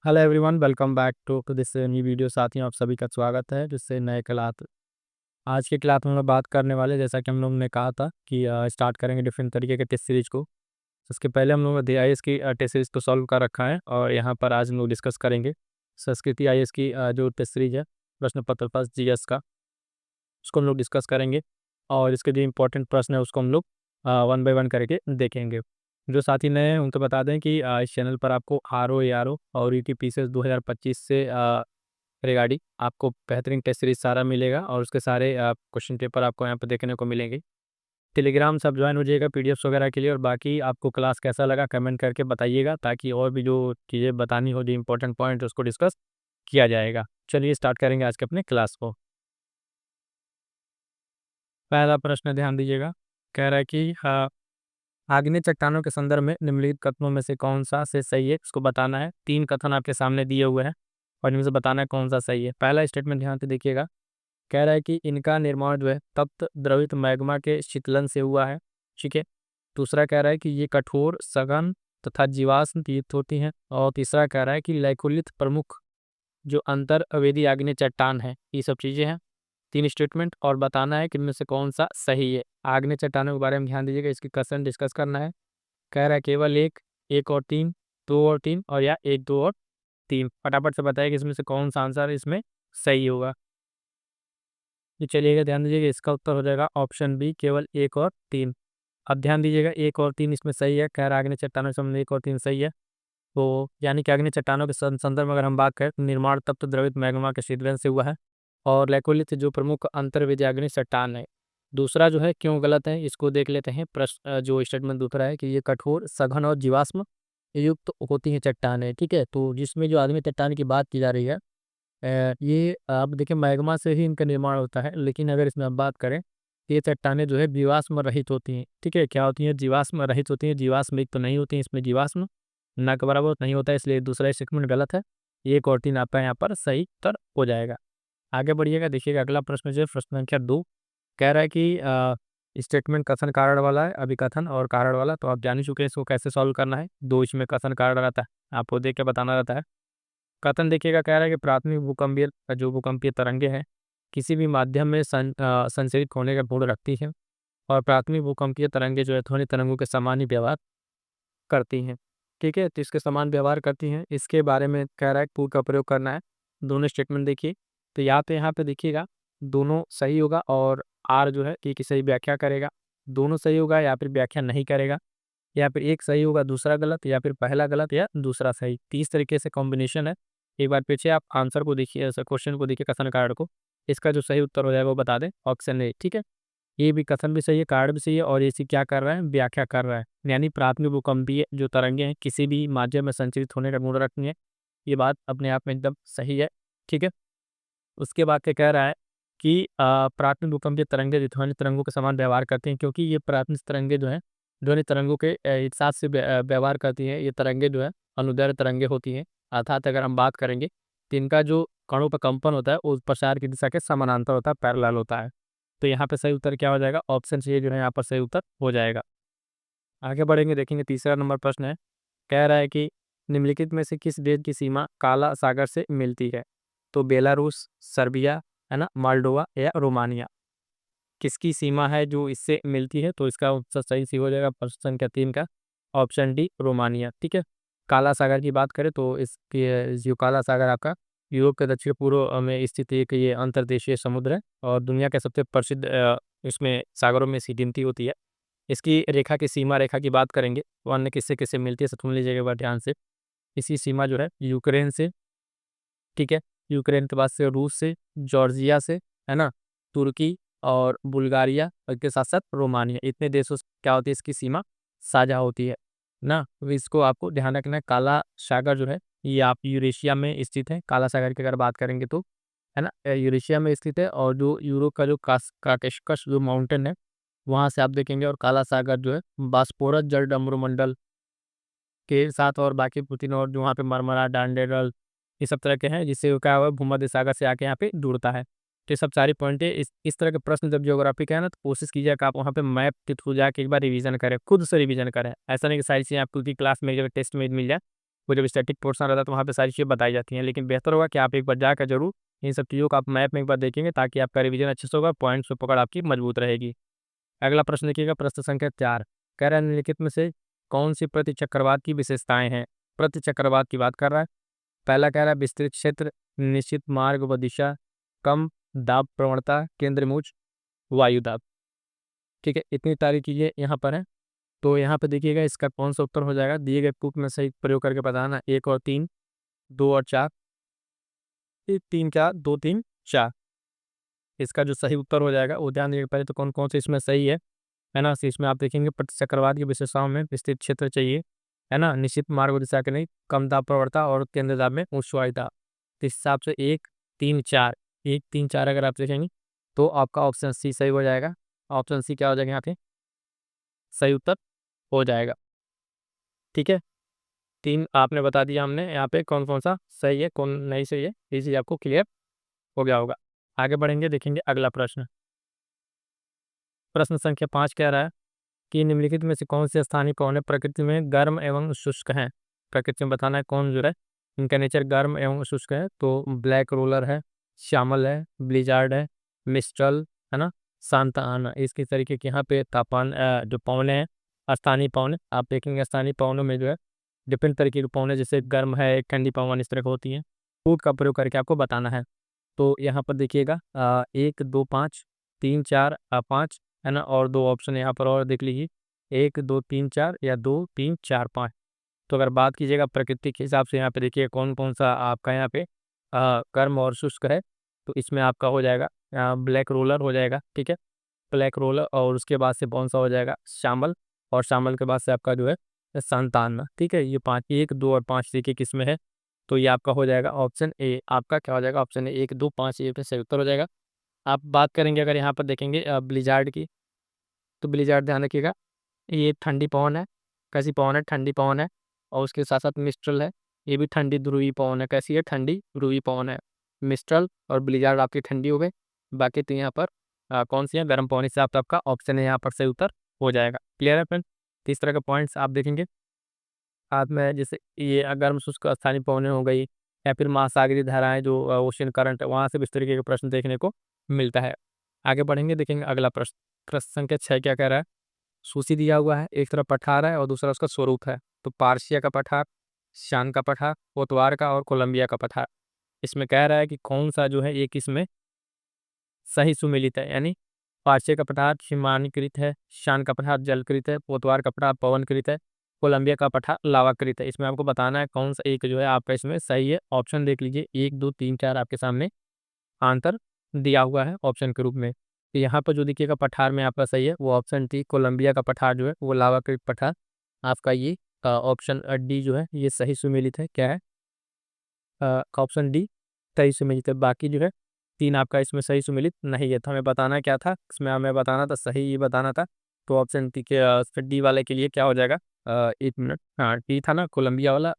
Hello everyone, welcome back to this new video. साथियों, आप सभी का स्वागत है जिससे नए क्लास। आज की क्लास में हम लोग बात करने वाले, जैसा कि हम लोग ने कहा था कि स्टार्ट करेंगे डिफरेंट तरीके के टेस्ट सीरीज को। उसके पहले हम लोग ने आईएएस की टेस्ट सीरीज को सॉल्व कर रखा है और यहाँ पर आज हम लोग डिस्कस करेंगे संस्कृति आईएएस की जो टेस्ट सीरीज है, प्रश्न पत्र फर्स्ट जीएस का, उसको हम लोग डिस्कस करेंगे। और इसके जो इंपॉर्टेंट प्रश्न है उसको हम लोग वन बाय वन करके देखेंगे। जो साथी नए हैं उनको बता दें कि इस चैनल पर आपको आर ओ और यूटीपीसीएस 2025 से रिगार्डिंग आपको बेहतरीन टेस्ट सीरीज सारा मिलेगा और उसके सारे क्वेश्चन पेपर आपको यहाँ पर देखने को मिलेंगे। टेलीग्राम सब ज्वाइन हो जाइएगा पीडीएफ्स वगैरह के लिए। और बाकी आपको क्लास कैसा लगा कमेंट करके बताइएगा, ताकि और भी जो चीज़ें बतानी हो, जो इंपॉर्टेंट पॉइंट उसको डिस्कस किया जाएगा। चलिए स्टार्ट करेंगे आज के अपने क्लास को। पहला प्रश्न ध्यान दीजिएगा। कह रहा है कि आग्नेय चट्टानों के संदर्भ में निम्नलिखित कथनों में से कौन सा से सही है, इसको बताना है। 3 कथन आपके सामने दिए हुए हैं और इनमें से बताना है कौन सा सही है। पहला स्टेटमेंट ध्यान से देखिएगा। कह रहा है कि इनका निर्माण जो है तप्त द्रवित मैग्मा के शीतलन से हुआ है। ठीक है। दूसरा कह रहा है कि ये कठोर, सघन तथा जीवाश्म युक्त होती हैं। और तीसरा कह रहा है कि लाइकोलिथ प्रमुख जो अंतर अवेदी आग्नेय चट्टान है। ये सब चीज़ें हैं। 3 स्टेटमेंट और बताना है कि इनमें से कौन सा सही है। आग्नेय चट्टानों के बारे में ध्यान दीजिएगा, इसकी क्वेश्चन डिस्कस करना है। कह रहा है केवल एक, एक और तीन, दो और तीन, और या एक, दो और तीन। फटाफट से बताइए कि इसमें से कौन सा आंसर इसमें सही होगा। ये चलिएगा, ध्यान दीजिएगा, इसका उत्तर हो जाएगा ऑप्शन बी, केवल एक और तीन। अब ध्यान दीजिएगा, एक और तीन इसमें सही है। कह रहा है आग्नेय चट्टानों से संबंधित एक और तीन सही है। तो यानी कि आग्नेय चट्टानों के संदर्भ में अगर हम बात करें तो निर्माण तप्त द्रवित मैग्मा के शीतलन से हुआ है। और लैकोलिथ जो प्रमुख अंतर्वेदी आग्नेय चट्टान है। दूसरा जो है क्यों गलत है, इसको देख लेते हैं। प्रश्न जो स्टेटमेंट दूसरा है कि ये कठोर, सघन और जीवाश्म युक्त होती हैं चट्टानें। ठीक है। तो जिसमें जो आग्नेय चट्टान की बात की जा रही है, ये आप देखिए मैग्मा से ही इनका निर्माण होता है। लेकिन अगर इसमें हम बात करें तो ये चट्टानें जो है जीवाश्म रहित होती हैं। ठीक है। क्या होती हैं? जीवाश्म रहित होती हैं। जीवाश्म एक तो नहीं होती हैं, इसमें जीवाश्म ना के बराबर नहीं होता है, इसलिए दूसरा स्टेटमेंट गलत है। एक और तीन आपका यहाँ पर सही उत्तर हो जाएगा। आगे बढ़िएगा, देखिएगा अगला प्रश्न जो है प्रश्न संख्या 2। कह रहा है कि स्टेटमेंट कथन कारण वाला है, अभिकथन और कारण वाला। तो आप जान ही चुके हैं इसको कैसे सॉल्व करना है। 2 इसमें कथन कारण रहता है, आपको देख के बताना रहता है। कथन देखिएगा, कह रहा है कि प्राथमिक भूकंपीय जो भूकंपीय तरंगे हैं किसी भी माध्यम में संचरित होने का गुण रखती हैं। और प्राथमिक भूकंपीय तरंगे जो है ध्वनि तरंगों के समान ही व्यवहार करती हैं। ठीक है। तो इसके समान व्यवहार करती हैं, इसके बारे में कह रहा है पूर्व का प्रयोग करना है। दोनों स्टेटमेंट देखिए। तो यहाँ पे देखिएगा दोनों सही होगा और आर जो है कि सही व्याख्या करेगा। दोनों सही होगा या फिर व्याख्या नहीं करेगा, या फिर एक सही होगा दूसरा गलत, या फिर पहला गलत या दूसरा सही। 30 तरीके से कॉम्बिनेशन है। एक बार पीछे आप आंसर को देखिए, क्वेश्चन को देखिए, कथन कार्ड को। इसका जो सही उत्तर हो जाएगा वो बता दें, ऑप्शन ए। ठीक है। ये भी कथन भी सही है, कार्ड भी सही है, और इसी क्या कर रहा है, व्याख्या कर रहा है। यानी प्राथमिक भूकंपीय जो तरंगे हैं किसी भी माध्यम में संचरित होने का गुण रखती है। ये बात अपने आप में एकदम सही है। ठीक है। उसके बाद क्या कह रहा है कि प्राथमिक भूकंपीय तरंगे जो ध्वनि तरंगों के समान व्यवहार करती हैं, क्योंकि ये प्राथमिक तरंगे जो हैं ध्वनि तरंगों के एक साथ से व्यवहार करती हैं। ये तरंगे जो है अनुदैर्ध्य तरंगे होती हैं। अर्थात अगर हम बात करेंगे तो इनका जो कणों पर कंपन होता है वो प्रसार की दिशा के समानांतर होता है, पैरेलल होता है। तो यहाँ पे सही उत्तर क्या हो जाएगा, ऑप्शन सी जो है यहाँ पर सही उत्तर हो जाएगा। आगे बढ़ेंगे, देखेंगे तीसरा नंबर प्रश्न है। कह रहा है कि निम्नलिखित में से किस देश की सीमा काला सागर से मिलती है। तो बेलारूस, सर्बिया, है ना, मोल्डोवा या रोमानिया। किसकी सीमा है जो इससे मिलती है? तो इसका उत्तर सही सी हो जाएगा प्रश्न संख्या 3 का, ऑप्शन डी, रोमानिया। ठीक है। काला सागर की बात करें तो इसकी जो काला सागर आपका यूरोप के दक्षिण पूर्व में स्थित एक ये अंतर्देशीय समुद्र है और दुनिया के सबसे प्रसिद्ध इसमें सागरों में इसकी गिनती होती है। इसकी रेखा की सीमा रेखा की बात करेंगे तो अन्य किससे किससे मिलती है, सुन लीजिएगा एक बार ध्यान से। इसी सीमा जो है यूक्रेन से, ठीक है, यूक्रेन के बाद से रूस से, जॉर्जिया से, है ना, तुर्की और बुल्गारिया, और इसके साथ साथ रोमानिया, इतने देशों से क्या होती है इसकी सीमा साझा होती है ना। तो इसको आपको ध्यान रखना है। काला सागर जो है ये आप यूरेशिया में स्थित है। काला सागर की अगर बात करेंगे तो, है ना, यूरेशिया में स्थित है। और जो यूरोप का जो काकेशकस जो माउंटेन है वहाँ से आप देखेंगे। और काला सागर जो है बास्पोरस जल मंडल के साथ और बाकी पुतिन और जो वहाँ पे मरमरा, डांडेरल, ये सब तरह के हैं, जिससे वो क्या हुआ भूमध्य सागर से आके यहाँ पे जुड़ता है। तो ये सब सारी पॉइंट है। इस तरह के प्रश्न जब ज्योग्राफी का है ना, तो कोशिश कीजिए कि आप वहाँ पे मैप के थ्रू जाके एक बार रिवीजन करें, खुद से रिवीजन करें। ऐसा नहीं कि सारी चीज़ें आपको उसी क्लास में जब टेस्ट में मिल जाए, वो जब स्टैटिक पोर्शन रहता है तो वहाँ पे सारी चीज़ें बताई जाती हैं, लेकिन बेहतर होगा कि आप एक बार जाकर ज़रूर इन सब चीज़ों को आप मैप में एक बार देखेंगे, ताकि आपका रिवीजन अच्छे से होगा, पॉइंट्स पे पकड़ आपकी मजबूत रहेगी। अगला प्रश्न देखिएगा, प्रश्न संख्या 4, कह रहा है निम्नलिखित में से कौन-सी प्रतिचक्रवात की विशेषताएँ हैं? प्रतिचक्रवात की बात कर रहा है। पहला कह रहा है विस्तृत क्षेत्र, निश्चित मार्ग व दिशा, कम दाब प्रवणता, केंद्र मूच, वायु दाब। ठीक है, इतनी सारी चीज़ें यहाँ पर हैं। तो यहाँ पे देखिएगा इसका कौन-सा उत्तर हो जाएगा, दिए गए प्रूफ में सही प्रयोग करके बताना, 1 और 3, 2 और 4, ये 3, 4, 2, 3, 4। इसका जो सही उत्तर हो जाएगा वो ध्यान दीजिएगा, पहले तो कौन-कौन से इसमें सही है ना? तो इसमें आप देखेंगे प्रतिचक्रवात की विशेषताओं में विस्तृत क्षेत्र चाहिए, है ना? निश्चित मार्ग व दिशा के नहीं, कम दाब प्रवणता और केंद्र दाब में उच्च वायु दाब। तो इस हिसाब से 1, 3, 4, 1, 3, 4 अगर आप देखेंगे तो आपका ऑप्शन सी सही हो जाएगा। ऑप्शन सी क्या हो जाएगा यहाँ पे? सही उत्तर हो जाएगा। ठीक है? 3 आपने बता दिया हमने यहाँ पे कौन-कौन सा सही है, कौन नहीं सही है, ये चीज़ आपको क्लियर हो गया होगा। आगे बढ़ेंगे, देखेंगे अगला प्रश्न। प्रश्न संख्या 5 कह रहा है कि निम्नलिखित में से कौन से स्थानीय पौधे प्रकृति में गर्म एवं शुष्क हैं? प्रकृति में बताना है कौन जो है इनका नेचर गर्म एवं शुष्क है। तो ब्लैक रोलर है, श्यामल है, ब्लिजार्ड है, मिस्ट्रल, है ना, सांता आना। इसके तरीके के यहाँ पे तापमान जो पौने हैं, स्थानीय पौने आप देखेंगे, स्थानीय पौनों में जो है डिफरेंट तरीके के पौने, जैसे गर्म है, ठंडी पवन, इस तरह की होती हैं। फूड का प्रयोग करके आपको बताना है। तो यहाँ पर देखिएगा 1, 2, 5, 3, 4, 5, है ना, और 2 ऑप्शन यहाँ पर और देख लीजिए, 1, 2, 3, 4 या 2, 3, 4, 5। तो अगर बात कीजिएगा प्रकृति के हिसाब से, यहाँ पे देखिए कौन-कौन सा आपका यहाँ पे गर्म और शुष्क है। तो इसमें आपका हो जाएगा ब्लैक रोलर हो जाएगा, ठीक है? ब्लैक रोलर, और उसके बाद से कौन-सा हो जाएगा, श्यामल, और श्यामल के बाद से आपका जो है संतान, ठीक है? ये 5, 1, 2 और 5 देखिए किसमें है, तो ये आपका हो जाएगा ऑप्शन ए। आपका क्या हो जाएगा, ऑप्शन ए, 1, 2, 5 ये पे सही उत्तर हो जाएगा। आप बात करेंगे अगर यहाँ पर देखेंगे ब्लिज़ार्ड की, तो ब्लिज़ार्ड ध्यान रखिएगा, ये ठंडी पवन है। कैसी पवन है? ठंडी पवन है। और उसके साथ-साथ मिस्ट्रल है, ये भी ठंडी ध्रुवीय पवन है। कैसी है? ठंडी ध्रुवीय पवन है। मिस्ट्रल और ब्लिज़ार्ड आपकी ठंडी हो गई। बाकी तो यहाँ पर कौन-सी है? गर्म पवन। इस हिसाब से आपका ऑप्शन है यहाँ पर सही उत्तर हो जाएगा। क्लियर है फ्रेंड? तो इस तरह के पॉइंट्स आप देखेंगे। साथ में जैसे ये गर्म शुष्क स्थानीय पवनें हो गई, या फिर महासागरीय धाराएँ जो ओशियन करंट है, वहाँ से भी इस तरीके के प्रश्न देखने को मिलता है। आगे बढ़ेंगे, देखेंगे अगला प्रश्न। प्रश्न संख्या 6 क्या कह रहा है? सूची दिया हुआ है, एक तरफ पठार है और दूसरा उसका स्वरूप है। तो पार्शिया का पठार, शान का पठार, कोतवार का और कोलंबिया का पठार। इसमें कह रहा है कि कौन-सा जो है एक इसमें सही सुमेलित है, यानी पार्श्य का पठार हिमानीकृत है, शान का पठार जलकृत है, कोतवार का पठार पवनकृत है, कोलंबिया का पठार लावाकृत है। इसमें आपको बताना है कौन सा एक जो है आपका इसमें सही है। ऑप्शन देख लीजिए, 1, 2, 3, 4 आपके सामने आंसर दिया हुआ है ऑप्शन के रूप में। तो यहाँ पर जो देखिएगा पठार में आपका सही है वो ऑप्शन डी, कोलंबिया का पठार जो है वो लावाकृत पठार आपका ये ऑप्शन डी जो है ये सही सुमेलित है। क्या है? ऑप्शन डी सही सुमेलित है। बाकी जो है 3 आपका इसमें सही सुमेलित नहीं है। तो हमें बताना क्या था? इसमें हमें बताना था, सही ये बताना था। तो ऑप्शन डी के फिर डी वाले के लिए क्या हो जाएगा? 1 मिनट, हाँ, डी था ना कोलंबिया वाला?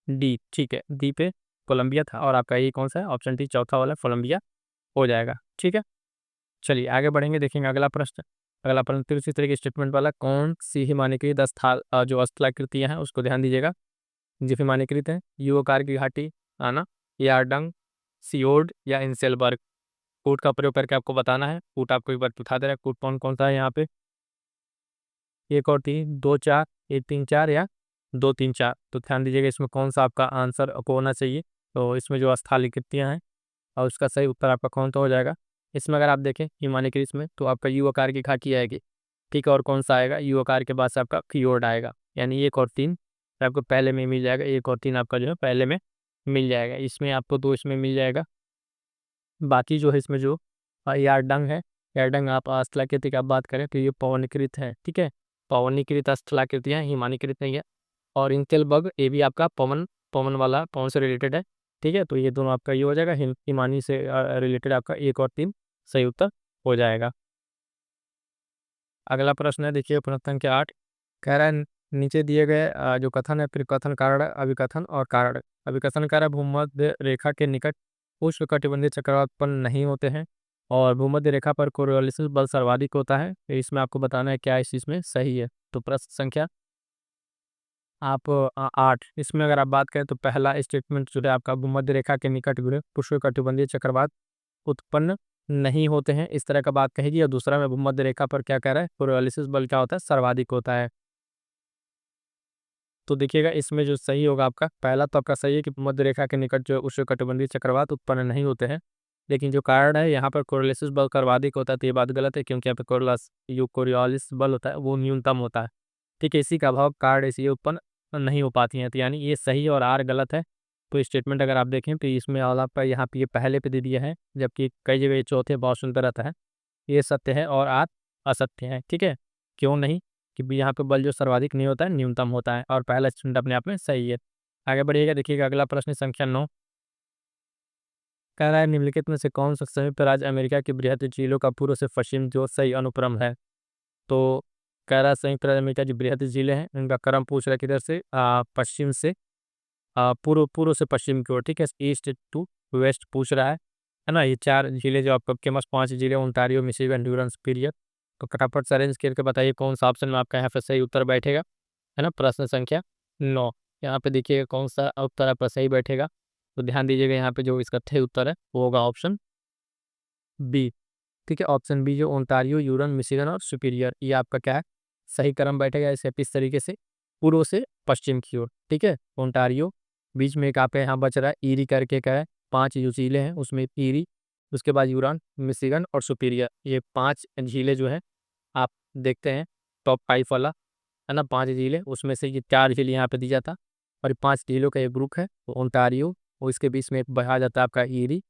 डी, ठीक है। डी पे कोलंबिया था, और आपका ये कौन-सा है? ऑप्शन डी चौथा वाला कोलंबिया हो जाएगा। ठीक है? चलिए आगे बढ़ेंगे, देखेंगे अगला प्रश्न। अगला प्रश्न फिर उसी तरह के स्टेटमेंट वाला, कौन-सी हिमानीकृत जो स्थलाकृतियाँ हैं उसको ध्यान दीजिएगा। जो हिमानीकृत है, यूओकार की घाटी, है ना, यारडंग, सियोर्ड या इंसेलबर्ग। कूट का प्रयोग करके आपको बताना है। कूट आपको एक बार बता दे रहा है, कूट कौन-कौन सा है यहाँ पे? 1 और 3, 2, 4, 1, 3, 4 या 2, 3, 4। तो ध्यान दीजिएगा इसमें कौन-सा आपका आंसर को होना चाहिए। तो इसमें जो स्थलाकृतियाँ हैं और उसका सही उत्तर आपका कौन-सा हो जाएगा? इसमें अगर आप देखें हिमानीकृत में तो आपका यू आकार की घाटी आएगी। ठीक है, और कौन-सा आएगा? यू आकार के बाद से आपका फियोर्ड आएगा। यानी 1 और 3 आपको पहले में मिल जाएगा। 1 और 3 आपका जो है पहले में मिल जाएगा। इसमें आपको 2 इसमें मिल जाएगा। बाकी जो है इसमें जो यारडंग है, यारडंग आप स्थलाकृति की आप बात करें तो ये पवनीकृत है, ठीक है? पवनीकृत स्थलाकृति है, हिमानीकृत नहीं है। और इंतेलबर्ग ये भी आपका पवन पवन वाला पवन से रिलेटेड है, ठीक है? तो ये दोनों आपका ये हो जाएगा, हिमानी से रिलेटेड आपका 1 और 3 सही उत्तर हो जाएगा। अगला प्रश्न है, देखिए प्रश्न संख्या 8 कह रहा है नीचे दिए गए जो कथन है, फिर कथन कारण, अभिकथन और कारण। अभिकथन कह रहा है भूमध्य रेखा के निकट उष्णकटिबंधीय चक्रवात उत्पन्न नहीं होते हैं, और भूमध्य रेखा पर कोरियोलिस बल सर्वाधिक होता है। तो इसमें आपको बताना है क्या इस चीज़ में सही है। तो प्रश्न संख्या आप 8 इसमें अगर आप बात करें तो पहला स्टेटमेंट जो है आपका भूमध्य रेखा के निकट जो है उष्णकटिबंधीय चक्रवात उत्पन्न नहीं होते हैं, इस तरह का बात कहेगी। और दूसरा में भूमध्य रेखा पर क्या कह रहा है, कोरियोलिस बल क्या होता है, सर्वाधिक होता है। तो देखिएगा इसमें जो सही होगा आपका पहला तो आपका सही है कि भूमध्य रेखा के निकट जो उष्णकटिबंधीय चक्रवात उत्पन्न नहीं होते हैं। लेकिन जो कारण है यहाँ पर कोरियोलिस बल सर्वाधिक होता है, तो ये बात गलत है, क्योंकि यहाँ पे कोरियोलिस बल होता है वो न्यूनतम होता है। ठीक है, इसी का अभाव कारण ऐसी उत्पन्न नहीं हो पाती हैं, तो यानी ये सही और आर गलत है। तो स्टेटमेंट अगर आप देखें तो इसमें और आपका यहाँ पे ये पहले पे दे दिया है, जबकि कई जगह ये चौथे ऑप्शन पे रहता है। ये सत्य है और आर असत्य है। ठीक है, क्यों नहीं, कि यहाँ पे बल जो सर्वाधिक नहीं होता है, न्यूनतम होता है, और पहला स्टेटमेंट अपने आप में सही है। आगे बढ़िएगा, देखिएगा अगला प्रश्न संख्या 9 कह रहा है निम्नलिखित में से कौन सा संयुक्त राज्य अमेरिका की बृहद झीलों का पूर्व से पश्चिम जो सही अनुक्रम है। तो कह रहा है संयुक्त राज्य अमेरिका की बृहद झीलें हैं, इनका क्रम पूछ रहा है किधर से, पश्चिम से पूर्व पूर्व से पश्चिम की ओर। ठीक है, ईस्ट टू वेस्ट पूछ रहा है ना। ये 4 जिले जो आपका फेमस 5 जिले ओंटारियो, मिशिगन, ड्यूरन, सुपीरियर। तो फटाफट से अरेंज करके बताइए कौन सा ऑप्शन में आपका यहाँ पे सही उत्तर बैठेगा, है ना। प्रश्न संख्या 9 यहाँ पे देखिएगा कौन सा उत्तर आपका सही बैठेगा। तो ध्यान दीजिएगा यहाँ पे जो इसका सही उत्तर है वो होगा ऑप्शन बी। ठीक है, ऑप्शन बी जो ओंटारियो, यूरन, मिशिगन और सुपीरियर, ये आपका क्या है, सही क्रम बैठेगा ऐसे इस तरीके से पूर्व से पश्चिम की ओर। ठीक है, ओंटारियो, बीच में एक आपका यहाँ बच रहा है ईरी करके का है, 5 जो झीलें हैं उसमें ईरी, उसके बाद यूरन, मिशिगन और सुपीरियर, ये 5 झीलें जो है आप देखते हैं टॉप 5 वाला, है ना। 5 झीलें उसमें से ये 4 झील यहाँ पे दी जाता, और 5 झीलों का एक ग्रुप है वो ओंटारियो, और इसके बीच में एक बहा जाता है आपका ईरी,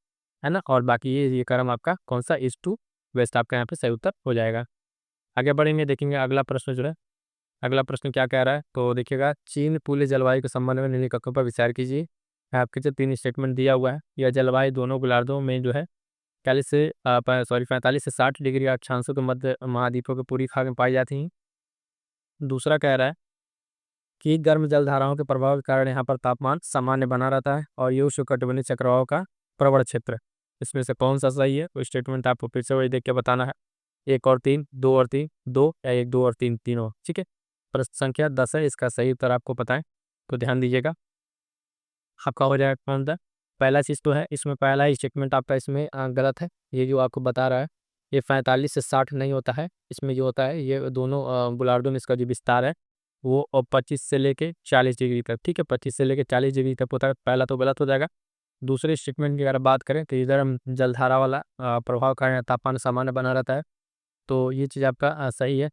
है ना। और बाकी ये क्रम आपका कौन सा, ईस्ट टू वेस्ट आपका यहाँ पे सही उत्तर हो जाएगा। आगे बढ़ेंगे, देखेंगे अगला प्रश्न जो है, अगला प्रश्न क्या कह रहा है। तो देखिएगा चीन पूरे जलवायु के संबंध में निम्नलिखित कथनों पर विचार कीजिए। आपके जो 3 स्टेटमेंट दिया हुआ है, यह जलवायु दोनों गोलार्धों में जो है 45 से 60 डिग्री अक्षांशों के मध्य महाद्वीपों के पूरी खाक में पाई जाती हैं। दूसरा कह रहा है कि गर्म जलधाराओं के प्रभाव के कारण यहाँ पर तापमान सामान्य बना रहता है, और ये उष्णकटिबंधीय चक्रवातों का प्रवण क्षेत्र है। इसमें से कौन सा सही है, वो स्टेटमेंट आपको फिर से वही देख के बताना है। 1 और 3, 2 और 3, 2 या 1, 2 और 3 तीनों। ठीक है, प्रश्न संख्या 10 है, इसका सही उत्तर आपको पता है, तो ध्यान दीजिएगा आपका हो जाएगा कौन सा। पहला चीज़ तो है इसमें, पहला ही स्टेटमेंट आपका इसमें गलत है। ये जो आपको बता रहा है ये 45 से 60 नहीं होता है, इसमें जो होता है ये दोनों गोलार्धों में इसका जो विस्तार है वो 25 से लेके 40 डिग्री तक। ठीक है, 25 से लेके 40 डिग्री तक होता है, पहला तो गलत हो जाएगा। दूसरे स्टेटमेंट की अगर बात करें तो इधर हम जलधारा वाला प्रभाव का कारण तापमान सामान्य बना रहता है, तो ये चीज़ आपका सही है।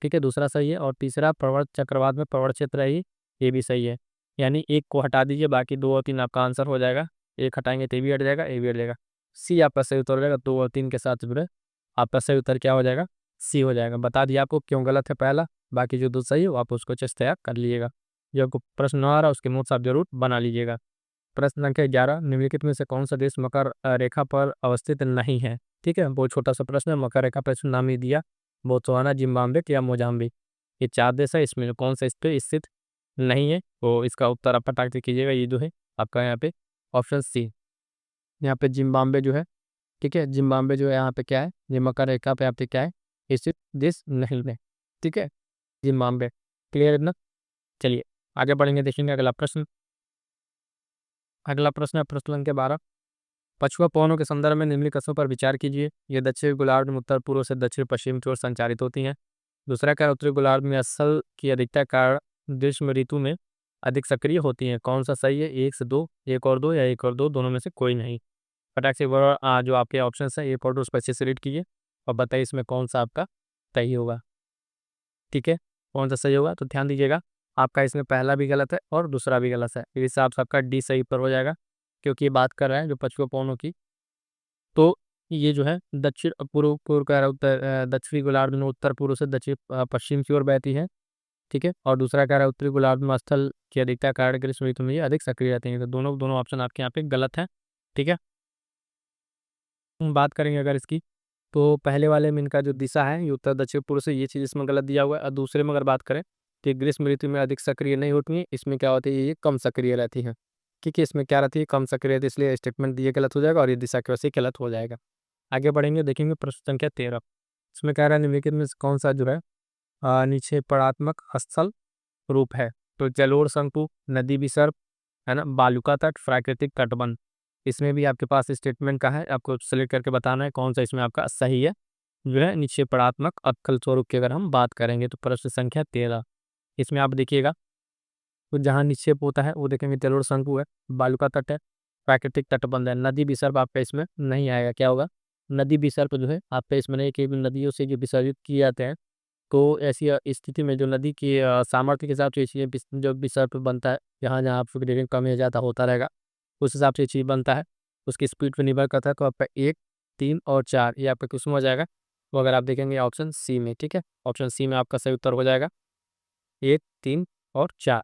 ठीक है, दूसरा सही है। और तीसरा प्रवण चक्रवात में प्रवण क्षेत्र है ये भी सही है। यानी एक को हटा दीजिए, बाकी 2 और 3 आपका आंसर हो जाएगा। एक हटाएंगे तो ये भी हट जाएगा, ये भी हट जाएगा। सी आपका सही उत्तर हो जाएगा, 2 और 3 के साथ जुड़े आपका सही उत्तर क्या हो जाएगा, सी हो जाएगा। बता दिया आपको क्यों गलत है पहला, बाकी जो 2 सही हो आप उसको अच्छे से तैयार कर लीजिएगा। जो आपको प्रश्न न आ रहा उसके नोट्स आप जरूर बना लीजिएगा। प्रश्न संख्या 11 निम्नलिखित में से कौन सा देश मकर रेखा पर अवस्थित नहीं है। ठीक है, बहुत छोटा सा प्रश्न है, मकर रेखा पर नाम ही दिया, बोत्सवाना, जिम्बाब्वे या मोजाम्बिक, ये 4 देश है, इसमें कौन सा इस पे स्थित नहीं है, तो इसका उत्तर आप फटाक से कीजिएगा। ये जो है आपका यहाँ पे ऑप्शन सी, यहाँ पे जिम्बाब्वे जो है। ठीक है, जिम्बाब्वे जो है यहाँ पे क्या है, ये मकर रेखा पे आपके क्या है स्थित देश नहीं है। ठीक है, जिम्बाब्वे, क्लियर है ना। चलिए आगे बढ़ेंगे, देखेंगे अगला प्रश्न। अगला प्रश्न है प्रश्न संख्या 12 पछुआ पवनों के संदर्भ में निम्नलिखित कथनों पर विचार कीजिए। ये दक्षिण गोलार्ध में उत्तर पूर्व से दक्षिण पश्चिम की ओर संचारित होती हैं। दूसरा क्या, उत्तरी गोलार्ध में असल की अधिकता कारण ग्रीष्म ऋतु में अधिक सक्रिय होती हैं। कौन सा सही है, 1 से 2, 1 और 2 या 1 और 2 दोनों में से कोई नहीं। फटाक से जो आपके ऑप्शन है 1 और 2 उस पर अच्छे से रीड कीजिए और बताइए इसमें कौन सा आपका सही होगा। ठीक है, कौन सा सही होगा, तो ध्यान दीजिएगा आपका इसमें पहला भी गलत है और दूसरा भी गलत है, इस हिसाब से आपका डी सही पर हो जाएगा, क्योंकि ये बात कर रहा है जो पछुआ पवनों की। तो ये जो है दक्षिण पूर्व पूर्व कह रहा है दक्षिणी गोलार्ध में उत्तर पूर्व से दक्षिण पश्चिम की ओर बहती है। ठीक है, और दूसरा कह रहा है उत्तरी गोलार्ध में स्थल की अधिकता के कारण ग्रीष्म ऋतु में ये अधिक सक्रिय रहती है, तो दोनों दोनों ऑप्शन आपके यहाँ पे गलत है। ठीक है, हम बात करेंगे अगर इसकी, तो पहले वाले में इनका जो दिशा है ये उत्तर दक्षिण पूर्व से, ये चीज़ इसमें गलत दिया हुआ है। और दूसरे में अगर बात करें तो ये ग्रीष्म ऋतु में अधिक सक्रिय नहीं होती है, इसमें क्या होती है, ये कम सक्रिय रहती है। ठीक है, इसमें क्या रहती है, कम सक्रिय रहती है, इसलिए स्टेटमेंट दिए गलत हो जाएगा और ये दिशा की वजह से गलत हो जाएगा। आगे बढ़ेंगे, देखेंगे प्रश्न संख्या 13, इसमें कह रहा है निम्नलिखित में से कौन सा जो है नीचे पदात्मक स्थल रूप है। तो जलोढ़ शंकु, नदी विसर्प, है ना, बालुका तट, प्राकृतिक तटबंध। इसमें भी आपके पास स्टेटमेंट का है, आपको सेलेक्ट करके बताना है कौन सा इसमें आपका सही है। जो है निक्षेपणात्मक अक्कल स्वरूप की अगर हम बात करेंगे तो प्रश्न संख्या 13 इसमें आप देखिएगा, तो जहाँ निक्षेप होता है वो देखेंगे जलोढ़ शंकु है, बालुका तट है, प्राकृतिक तटबंध है। नदी विसर्प आपका इसमें नहीं आएगा, क्या होगा, नदी विसर्प जो है आपका इसमें नहीं, कि नदियों से जो विसर्जित किए जाते हैं, तो ऐसी स्थिति में जो नदी की सामर्थ्य के हिसाब से ये चीज़ें जो विसर्प बनता है, जहाँ जहाँ आपको ग्रेडियंट कम या ज़्यादा होता रहेगा उस हिसाब से ये चीज़ बनता है, उसकी स्पीड पर निर्भर करता है। तो आपका 1, 3 और 4 ये आपका किस में हो जाएगा, तो अगर आप देखेंगे ऑप्शन सी में, ठीक है, ऑप्शन सी में आपका सही उत्तर हो जाएगा 1, 3 और 4।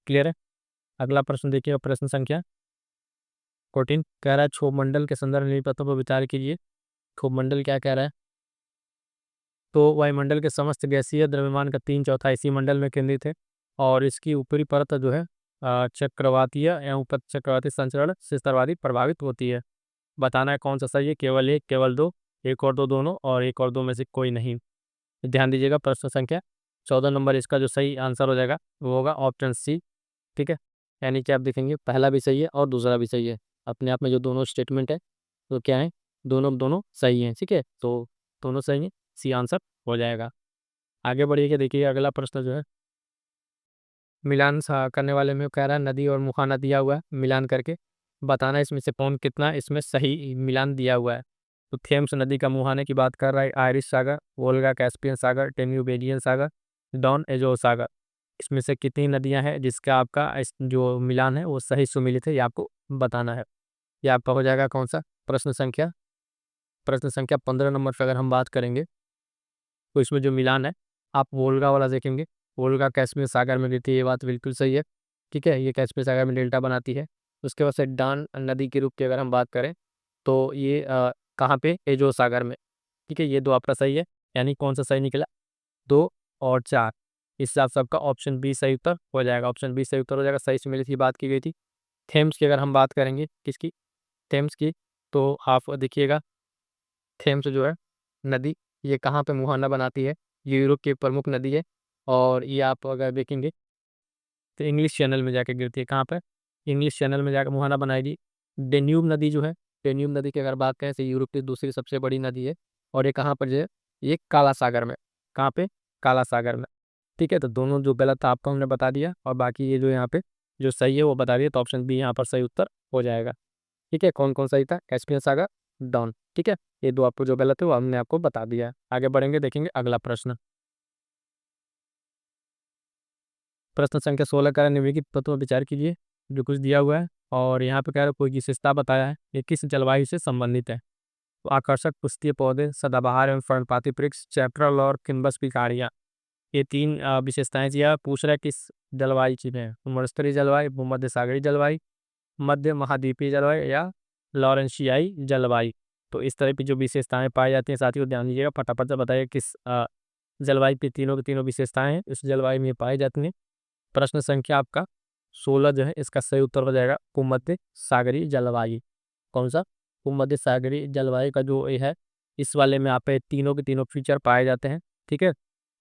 क्लियर है। अगला प्रश्न देखिए, प्रश्न संख्या 14 कह रहा है क्षोभमंडल के संदर्भ में तत्वों पर विचार कीजिए। क्षोभमंडल क्या कह रहा है, तो वायुमंडल के समस्त गैसीय द्रव्यमान का 3/4 इसी मंडल में केंद्रित है और इसकी ऊपरी परत जो है चक्रवातीय एवं उपचक्रवाती संचरण से सर्वाधिक प्रभावित होती है। बताना है कौन सा सही है, केवल एक, केवल दो, एक और दो दोनों, और एक और दो में से कोई नहीं। ध्यान दीजिएगा, प्रश्न संख्या 14 नंबर इसका जो सही आंसर हो जाएगा वो होगा ऑप्शन सी। ठीक है, यानी कि आप देखेंगे पहला भी सही है और दूसरा भी सही है, अपने आप में जो दोनों स्टेटमेंट है तो क्या है, दोनों दोनों सही हैं। ठीक है, तो दोनों सही हैं, सी आंसर हो जाएगा। आगे बढ़िए, देखिए अगला प्रश्न जो है मिलान करने वाले में कह रहा है नदी और मुहाना दिया हुआ है, मिलान करके बताना इसमें से कौन कितना इसमें सही मिलान दिया हुआ है। तो थेम्स नदी का मुहाने की बात कर रहा है, आयरिश सागर, वोल्गा कैस्पियन सागर, टेन्यूबेरियन सागर, डॉन एजो सागर। इसमें से कितनी नदियां हैं जिसका आपका जो मिलान है वो सही सुमिलित है, ये आपको बताना है। ये आपका हो जाएगा कौन सा, प्रश्न संख्या 15 नंबर पर अगर हम बात करेंगे तो इसमें जो मिलान है आप वोल्गा वाला देखेंगे, वोल्गा कैस्पियन सागर में गिरती है, ये बात बिल्कुल सही है। ठीक है, ये कैस्पियन सागर में डेल्टा बनाती है। उसके बाद से डान नदी के रूप की अगर हम बात करें तो ये कहाँ पे, एजो सागर में। ठीक है, ये दो आपका सही है, यानी कौन सा सही निकला, 2 और 4। इस हिसाब से आपका ऑप्शन बी सही उत्तर हो जाएगा, ऑप्शन बी सही उत्तर हो जाएगा। सही से मिली थी बात की गई थी। थेम्स की अगर हम बात करेंगे, किसकी, थेम्स की, तो आप देखिएगा थेम्स जो है नदी, ये कहाँ पे मुहाना बनाती है, ये यूरोप की प्रमुख नदी है और ये आप अगर देखेंगे तो इंग्लिश चैनल में जाके गिरती है। कहाँ पे, इंग्लिश चैनल में जाकर मुहाना बनाएगी। डेन्यूब नदी जो है, डेन्यूब नदी की अगर बात करें तो यूरोप की दूसरी सबसे बड़ी नदी है और ये कहाँ पर जो है, ये काला सागर में। कहाँ पे, काला सागर में। ठीक है, तो दोनों जो गलत था आपको हमने बता दिया और बाकी ये जो यहाँ पे जो सही है वो बता दिया, तो ऑप्शन बी यहाँ पर सही उत्तर हो जाएगा। ठीक है, कौन कौन सही था, कैस्पियन सागर, डॉन। ठीक है, ये दो आपको जो गलत है वो हमने आपको बता दिया है। आगे बढ़ेंगे, देखेंगे अगला प्रश्न। प्रश्न संख्या 16 का निम्नलिखित तत्वों पर विचार कीजिए, जो कुछ दिया हुआ है और यहाँ पे कह रहा है कोई विशेषता बताया है, ये किस जलवायु से संबंधित है। तो आकर्षक पुष्पीय पौधे, सदाबहार एवं पर्णपाती वृक्ष, चैप्रल और किम्बस पिकारिया, ये 3 विशेषताएं जी पूछ रहा है किस जलवायु में है। मरुस्थलीय जलवायु, भूमध्य सागरीय जलवायु, मध्य महाद्वीपीय जलवायु या लॉरेंशियाई जलवायु। तो इस तरह की जो विशेषताएं पाई जाती हैं साथियों, ध्यान दीजिएगा, फटाफट से बताइए किस जलवायु पे तीनों की तीनों विशेषताएं हैं इस जलवायु में पाई जाती हैं। प्रश्न संख्या आपका 16 जो है इसका सही उत्तर हो जाएगा भूमध्य सागरीय जलवायु। कौन सा, भूमध्य सागरीय जलवायु का जो ये है, इस वाले में आप तीनों के तीनों फीचर पाए जाते हैं। ठीक है,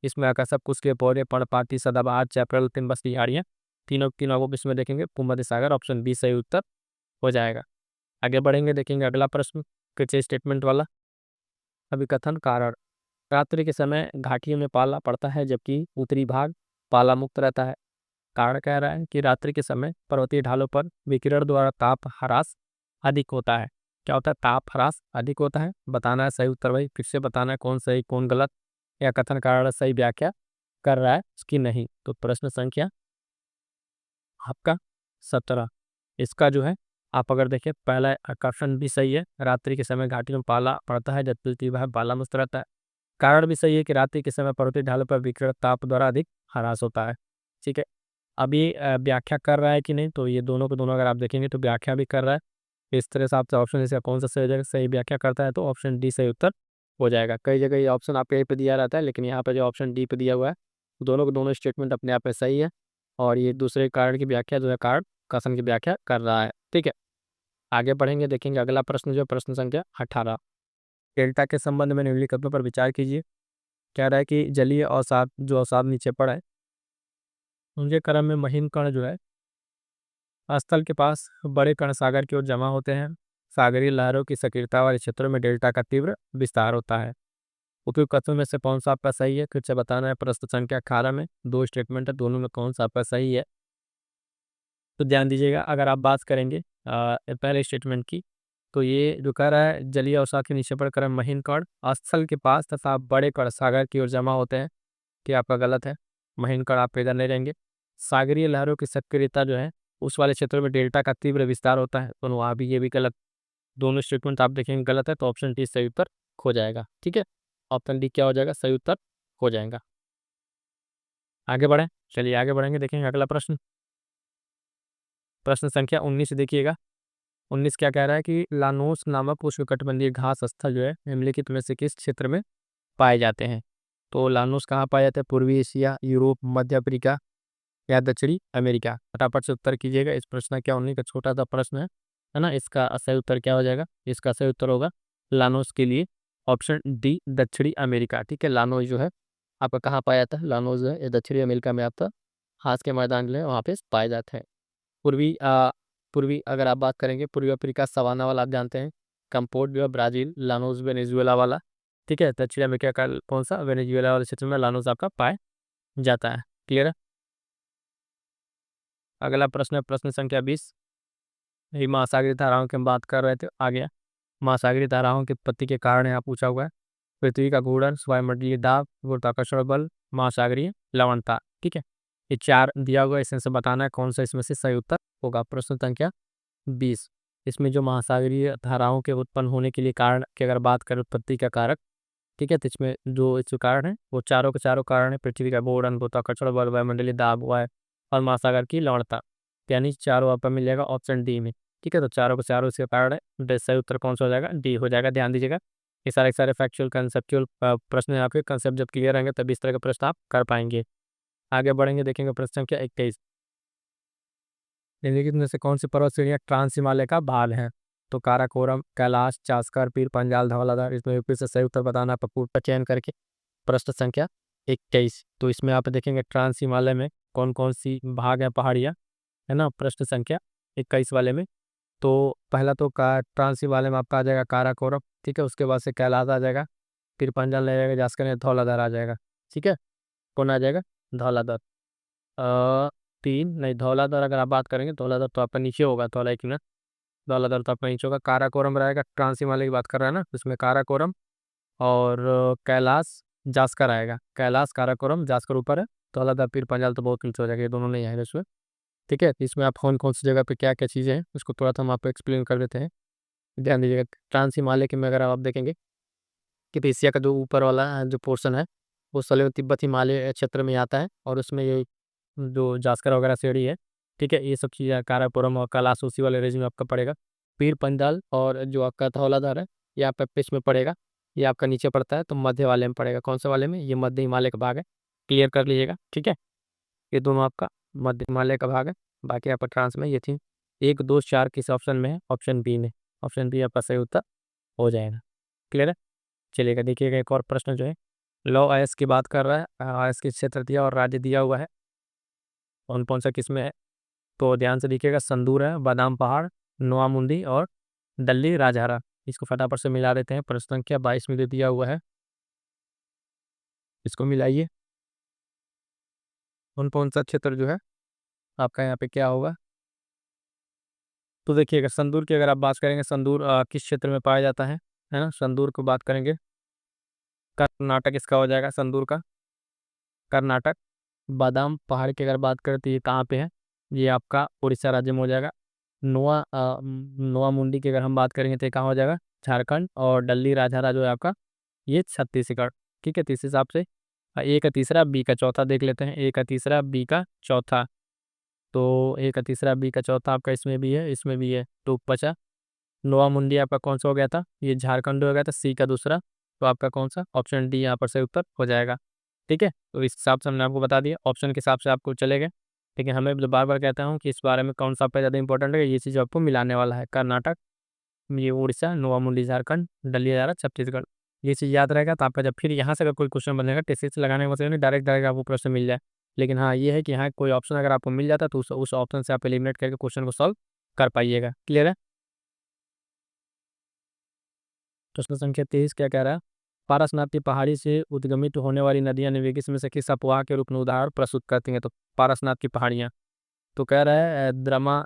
इसमें आकर्षक कुछ के पौधे, पर्णपाती, सदाबहार, चैप्रल, तिम्बस की झाड़ियाँ, तीनों तीनों को इसमें देखेंगे भूमध्य सागर, ऑप्शन बी सही उत्तर हो जाएगा। आगे बढ़ेंगे, देखेंगे अगला प्रश्न कृषि स्टेटमेंट वाला। अभिकथन कारण, रात्रि के समय घाटियों में पाला पड़ता है जबकि उत्तरी भाग पाला मुक्त रहता है। कारण कह रहा है कि रात्रि के समय पर्वतीय ढालों पर विकिरण द्वारा ताप ह्रास अधिक होता है। क्या होता है, ताप ह्रास अधिक होता है। बताना है सही उत्तर, भाई फिर से बताना है कौन सही कौन गलत, या कथन कारण सही व्याख्या कर रहा है उसकी नहीं। तो प्रश्न संख्या आपका 17 इसका जो है, आप अगर देखें पहला आकर्षण भी सही है, रात्रि के समय घाटियों में पाला पड़ता है जबकि उत्तरी भाग पाला मुक्त रहता है। कारण भी सही है कि रात्रि के समय पर्वतीय ढालों पर विकिरण ताप द्वारा अधिक ह्रास होता है। ठीक है, अभी व्याख्या कर रहा है कि नहीं, तो ये दोनों को दोनों अगर आप देखेंगे तो व्याख्या भी कर रहा है। इस तरह से आपसे ऑप्शन इसका कौन सा सही जगह सही व्याख्या करता है, तो ऑप्शन डी सही उत्तर हो जाएगा। कई जगह ये ऑप्शन आपके यहीं पे दिया रहता है, लेकिन यहाँ पे जो ऑप्शन डी पे दिया हुआ है, दोनों को दोनों स्टेटमेंट अपने आप में सही है और ये दूसरे कारण की व्याख्या जो है, कारण कथन की व्याख्या कर रहा है। ठीक है, आगे बढ़ेंगे, देखेंगे अगला प्रश्न जो है प्रश्न संख्या 18। डेल्टा के संबंध में निम्नलिखितों पर विचार कीजिए। कह रहा है कि जलीय अवसाद जो अवसाद नीचे पड़ा है उनके क्रम में महीन कण जो है स्थल के पास बड़े कण सागर की ओर जमा होते हैं। सागरीय लहरों की सक्रियता वाले क्षेत्रों में डेल्टा का तीव्र विस्तार होता है। उपयुक्त कथनों में से कौन सा आपका सही है, फिर से बताना है। प्रश्न संख्या 18 में दो स्टेटमेंट है, दोनों में कौन सा आपका सही है। तो ध्यान दीजिएगा, अगर आप बात करेंगे पहले स्टेटमेंट की, तो ये जो कह रहा है जलीय अवसाद के नीचे पर क्रम महीन कण स्थल के पास तथा बड़े कण सागर की ओर जमा होते हैं, कि आपका गलत है। महीन कण आपके इधर नहीं रहेंगे। सागरीय लहरों की सक्रियता जो है उस वाले क्षेत्रों में डेल्टा का तीव्र विस्तार होता है, तो वहाँ भी ये भी गलत। दोनों स्टेटमेंट आप देखेंगे गलत है, तो ऑप्शन डी सही उत्तर हो जाएगा। ठीक है, ऑप्शन डी क्या हो जाएगा, सही उत्तर हो जाएगा। आगे बढ़ें, चलिए आगे बढ़ेंगे, देखेंगे अगला प्रश्न। प्रश्न संख्या 19 देखिएगा। 19 क्या कह रहा है कि लानोस नामक उष्णकटिबंधीय घास स्थल जो है निम्नलिखित में से किस क्षेत्र में पाए जाते हैं। तो लानोस कहाँ पाए जाते हैं, पूर्वी एशिया, यूरोप, मध्य अफ्रीका या दक्षिणी अमेरिका। फटाफट से उत्तर कीजिएगा। इस प्रश्न क्या 19 का छोटा सा प्रश्न है ना। इसका सही उत्तर क्या हो जाएगा, इसका सही उत्तर होगा लानोस के लिए ऑप्शन डी दक्षिणी अमेरिका। ठीक है, लानोस जो है आपका कहाँ पाया जाता है, लानोस जो है ये दक्षिणी अमेरिका में आपका घास के मैदान जो है वहाँ पे पाए जाते हैं। पूर्वी पूर्वी अगर आप बात करेंगे, पूर्वी अफ्रीका सवाना वाला आप जानते हैं, कंपोर्ट जो है ब्राजील, लानोस वेनेजुएला वाला। ठीक है, दक्षिण अमेरिका का कौन सा, वेनेजुएला वाले क्षेत्र में लानोस आपका पाया जाता है। क्लियर है। अगला प्रश्न है प्रश्न संख्या 20। ये महासागरीय धाराओं की हम बात कर रहे थे, आ गया महासागरीय धाराओं की उत्पत्ति के कारण यहाँ पूछा हुआ है। पृथ्वी का घूर्णन, वायुमंडलीय दाब, गुरुत्वाकर्षण बल, महासागरीय लवणता। ठीक है, ये चार दिया हुआ है, इसमें से बताना है कौन सा इसमें से सही उत्तर होगा। प्रश्न संख्या 20। इसमें जो महासागरीय धाराओं के उत्पन्न होने के लिए कारण की अगर बात करें, उत्पत्ति का कारक, ठीक है, तो इसमें जो कारण है वो चारों के चारों कारण है। पृथ्वी का घूर्णन, गुरुत्वाकर्षण बल, वायुमंडलीय दाब हुआ है और महासागर की लवणता, यानी चारों आपका मिल जाएगा ऑप्शन डी में। ठीक है, तो चारों के चारों इसके कारण है, तो सही उत्तर कौन सा हो जाएगा, डी हो जाएगा। ध्यान दीजिएगा, ये सारे फैक्चुअल कंसेप्चुअल प्रश्न है आपके। कंसेप्ट जब क्लियर रहेंगे तब इस तरह के प्रश्न आप कर पाएंगे। आगे बढ़ेंगे, देखेंगे प्रश्न संख्या 21। निम्नलिखित में से कौन सी पर्वत श्रेणियां ट्रांस हिमालय का भाग है। तो काराकोरम, कैलाश, चास्कर, पीर पंजाल, धौलाधार। इसमें फिर से सही उत्तर बताना है पूर्व का चयन करके। प्रश्न संख्या 21, तो इसमें आप देखेंगे ट्रांस हिमालय में कौन कौन सी भाग है, पहाड़ियाँ, है ना। प्रश्न संख्या 21 वाले में तो पहला तो का ट्रांस हिमालय में आपका आ जाएगा काराकोरम। ठीक है, उसके बाद से कैलाश आ जाएगा, फिर पंजाल आ जाएगा, जास्कर, धौलाधार आ जाएगा। ठीक है, कौन आ जाएगा, धौलाधार। तीन नहीं, धौलाधार अगर आप बात करेंगे, धौलाधार तो आपका नीचे होगा, धौला एक मिनट, धौलाधार तो आपका नीचे होगा। काराकोरम रहेगा, ट्रांस हिमालय की बात कर रहा है ना, उसमें काराकोरम और कैलाश जास्कर आएगा। कैलाश, काराकोरम, जास्कर ऊपर है, धौलाधार, पीर पंजाल तो बहुत नीचे हो जाएगा, ये दोनों नहीं आएगा इसमें। ठीक है, इसमें आप कौन कौन सी जगह पे क्या क्या चीज़ें हैं उसको थोड़ा सा हम आपको एक्सप्लेन कर देते हैं। ध्यान दीजिएगा, ट्रांस हिमालय के में अगर आप देखेंगे कि एशिया का जो ऊपर वाला जो पोर्शन है वो सलेम तिब्बत हिमालय क्षेत्र में आता है, और उसमें ये जो जास्कर वगैरह सीढ़ी है, ठीक है, ये सब चीज़ें काराकोरम और कैलाश उसी वाले रेंज में आपका पड़ेगा। पीर पंजाल और जो आपका धौलाधार है ये आपका पिच में पड़ेगा, ये आपका नीचे पड़ता है, तो मध्य वाले में पड़ेगा। कौन से वाले में, ये मध्य हिमालय का भाग है, क्लियर कर लीजिएगा। ठीक है, ये दोनों आपका मध्य हिमालय का भाग है। बाकी आपका ट्रांस में ये थी 1 2 4 किस ऑप्शन में है, ऑप्शन बी में। ऑप्शन बी आपका सही उत्तर हो जाएगा। क्लियर है, चलिएगा देखिएगा एक और प्रश्न जो है लौ अयस्क की बात कर रहा है। अयस्क के क्षेत्र दिया और राज्य दिया हुआ है, कौन कौन सा किस में है। तो ध्यान से देखिएगा, संदूर है, बादाम पहाड़, नोआमुंदी और दल्ली राजहरा। इसको फटाफट से मिला देते हैं। प्रश्न संख्या 22 में दे दिया हुआ है, इसको मिलाइए। कौन कौन सा क्षेत्र जो है आपका यहाँ पे क्या होगा। तो देखिएगा, संदूर की अगर आप बात करेंगे, संदूर किस क्षेत्र में पाया जाता है ना। संदूर को बात करेंगे, कर्नाटक इसका हो जाएगा, संदूर का कर्नाटक। बादाम पहाड़ की अगर बात करें तो ये कहाँ पे है, ये आपका उड़ीसा राज्य में हो जाएगा। नोआ मुंडी की अगर हम बात करेंगे तो ये कहाँ हो जाएगा, झारखंड। और डल्ली राजहरा जो है आपका ये छत्तीसगढ़। ठीक है, तो इस हिसाब से ए का तीसरा, बी का चौथा देख लेते हैं। ए का तीसरा, बी का चौथा, तो ए का तीसरा, बी का चौथा आपका इसमें भी है, इसमें भी है, तो बचा नोआ मुंडी आपका कौन सा हो गया था, ये झारखंड हो गया था, सी का दूसरा, तो आपका कौन सा, ऑप्शन डी यहाँ पर सही उत्तर हो जाएगा। ठीक है, तो इस हिसाब से हमने आपको बता दिया, ऑप्शन के हिसाब से आपको चलेगा। लेकिन हमें जो बार बार कहता हूँ कि इस बारे में कौन सा आपका ज़्यादा इंपॉर्टेंट है, ये चीज़ आपको मिलाने वाला है। कर्नाटक, ये उड़ीसा, नोआ मुंडी झारखंड, डलिया छत्तीसगढ़, ये चीज़ याद रहेगा। तो आपका जब फिर यहाँ से अगर कोई क्वेश्चन बनेगा टेक्स्ट से लगाने का मतलब नहीं, डायरेक्ट आपको प्रश्न मिल जाए, लेकिन हाँ ये है कि यहाँ कोई ऑप्शन अगर आपको मिल जाता है तो उस ऑप्शन से आप एलिमिनेट करके क्वेश्चन को सॉल्व कर पाइएगा। क्लियर है। प्रश्न संख्या 23 क्या कह रहा है? पारसनाथ की पहाड़ी से उद्गमित होने वाली नदियां निम्नलिखित में से किस अपवाह के रूप में उदाहरण प्रस्तुत करती हैं? तो पारसनाथ की पहाड़ियाँ, तो कह रहा है द्रमा,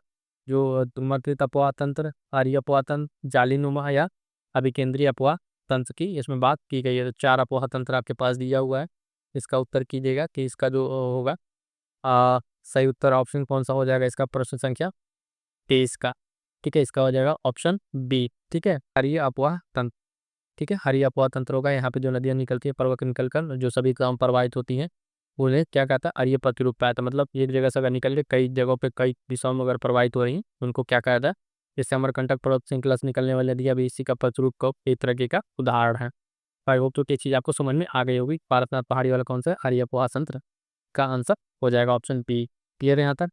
जो मर्करित अपवाह तंत्र, आर्य अपवाह तंत्र, जालीनुमा या अभिकेंद्रीय अपवाह तंत्र की इसमें बात की गई है। तो 4 अपवाह तंत्र आपके पास दिया हुआ है। इसका उत्तर कीजिएगा कि इसका जो होगा सही उत्तर ऑप्शन कौन सा हो जाएगा इसका, प्रश्न संख्या 23 का। ठीक है, इसका हो जाएगा ऑप्शन बी। ठीक है, आर्य अपवाह तंत्र। ठीक है, हरी अपवाह तंत्र होगा। यहाँ पे जो नदियाँ निकलती है पर्वत निकलकर जो सभी काम प्रवाहित होती हैं उन्हें क्या कहता है? अरीय प्रतिरूप पाया। मतलब एक जगह से अगर निकल के कई जगहों पे कई दिशाओं में अगर प्रवाहित हो रही हैं उनको क्या कहता है? जैसे अमरकंटक पर्वत श्रृंखला से निकलने वाली नदियाँ भी इसी का प्रतिरूप को एक तरीके का उदाहरण है। आई होप तो ये चीज़ आपको समझ में आ गई होगी। पारसनाथ पहाड़ी वाला कौन सा है? अरीय अपवाह तंत्र का आंसर हो जाएगा ऑप्शन बी। क्लियर है यहाँ तक?